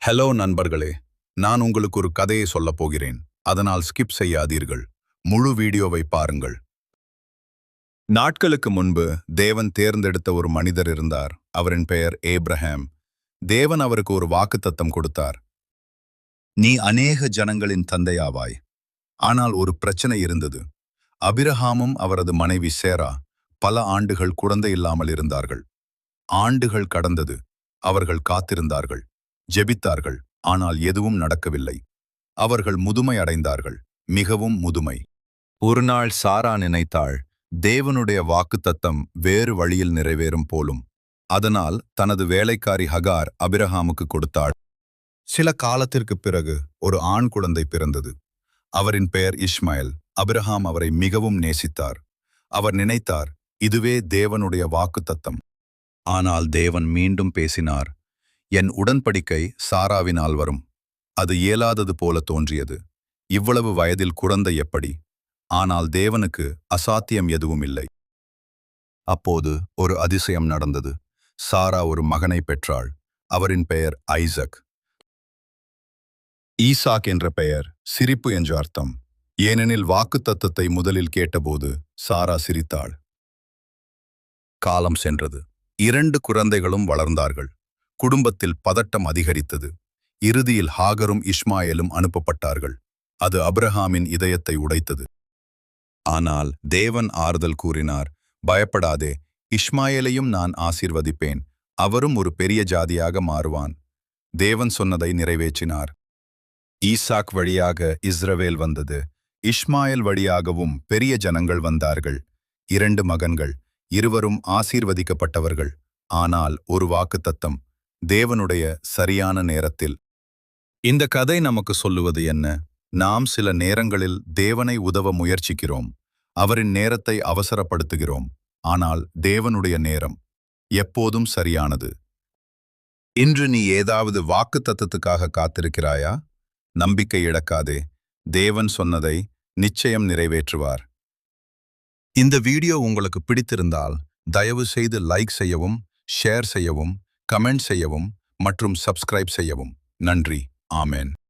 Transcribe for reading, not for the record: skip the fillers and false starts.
Hello நண்பர்களே, நான் உங்களுக்கு ஒரு கதையை சொல்லப் போகிறேன். அதனால் ஸ்கிப் செய்யாதீர்கள். முழு வீடியோவை பாருங்கள். நாட்களுக்கு முன்பு தேவன் தேர்ந்தெடுத்த ஒரு மனிதர் இருந்தார். அவரின் பெயர் ஏப்ரஹாம். தேவன் அவருக்கு ஒரு வாக்குத்தத்தம் கொடுத்தார். நீ அநேக ஜனங்களின் தந்தையாவாய். ஆனால் ஒரு பிரச்சனை இருந்தது. அபிரஹாமும் அவரது மனைவி சேரா பல ஆண்டுகள் குழந்தை இல்லாமல் இருந்தார்கள். ஆண்டுகள் கடந்தது. அவர்கள் காத்திருந்தார்கள், ஜெபித்தார்கள், ஆனால் எதுவும் நடக்கவில்லை. அவர்கள் முதுமை அடைந்தார்கள், மிகவும் முதுமை. ஒரு நாள் சாரா நினைத்தாள், தேவனுடைய வாக்குத்தத்தம் வேறு வழியில் நிறைவேறும் போலும். அதனால் தனது வேலைக்காரி ஹகார் அபிரஹாமுக்கு கொடுத்தாள். சில காலத்திற்குப் பிறகு ஒரு ஆண் குழந்தை பிறந்தது. அவரின் பெயர் இஸ்மாயில். அபிரஹாம் அவரை மிகவும் நேசித்தார். அவர் நினைத்தார், இதுவே தேவனுடைய வாக்குத்தத்தம். ஆனால் தேவன் மீண்டும் பேசினார். என் உடன்படிக்கை சாராவினால் வரும். அது இயலாதது போல தோன்றியது. இவ்வளவு வயதில் குழந்தை எப்படி? ஆனால் தேவனுக்கு அசாத்தியம் எதுவும் இல்லை. அப்போது ஒரு அதிசயம் நடந்தது. சாரா ஒரு மகனை பெற்றாள். அவரின் பெயர் ஐசக். ஈசாக் என்ற பெயர் சிரிப்பு என்று அர்த்தம். ஏனெனில் வாக்குத்தத்தத்தை முதலில் கேட்டபோது சாரா சிரித்தாள். காலம் சென்றது. 2 குழந்தைகளும் வளர்ந்தார்கள். குடும்பத்தில் பதட்டம் அதிகரித்தது. இறுதியில் ஹாகரும் இஸ்மாயேலும் அனுப்பப்பட்டார்கள். அது அபிரஹாமின் இதயத்தை உடைத்தது. ஆனால் தேவன் ஆறுதல் கூறினார், பயப்படாதே, இஸ்மாயேலையும் நான் ஆசீர்வதிப்பேன். அவரும் ஒரு பெரிய ஜாதியாக மாறுவான். தேவன் சொன்னதை நிறைவேற்றினார். ஈசாக் வழியாக இஸ்ரவேல் வந்தது. இஸ்மாயேல் வழியாகவும் பெரிய ஜனங்கள் வந்தார்கள். 2 மகன்கள், இருவரும் ஆசீர்வதிக்கப்பட்டவர்கள். ஆனால் ஒரு வாக்குத்தத்தம், தேவனுடைய சரியான நேரத்தில். இந்த கதை நமக்கு சொல்லுவது என்ன? நாம் சில நேரங்களில் தேவனை உதவ முயற்சிக்கிறோம். அவரின் நேரத்தை அவசரப்படுத்துகிறோம். ஆனால் தேவனுடைய நேரம் எப்போதும் சரியானது. இன்று நீ ஏதாவது வாக்குத்தத்தத்துக்காக காத்திருக்கிறாயா? நம்பிக்கை இழக்காதே. தேவன் சொன்னதை நிச்சயம் நிறைவேற்றுவார். இந்த வீடியோ உங்களுக்கு பிடித்திருந்தால் தயவு செய்து லைக் செய்யவும், ஷேர் செய்யவும், கமெண்ட் செய்யவும் மற்றும் சப்ஸ்கிரைப் செய்யவும். நன்றி. ஆமென்.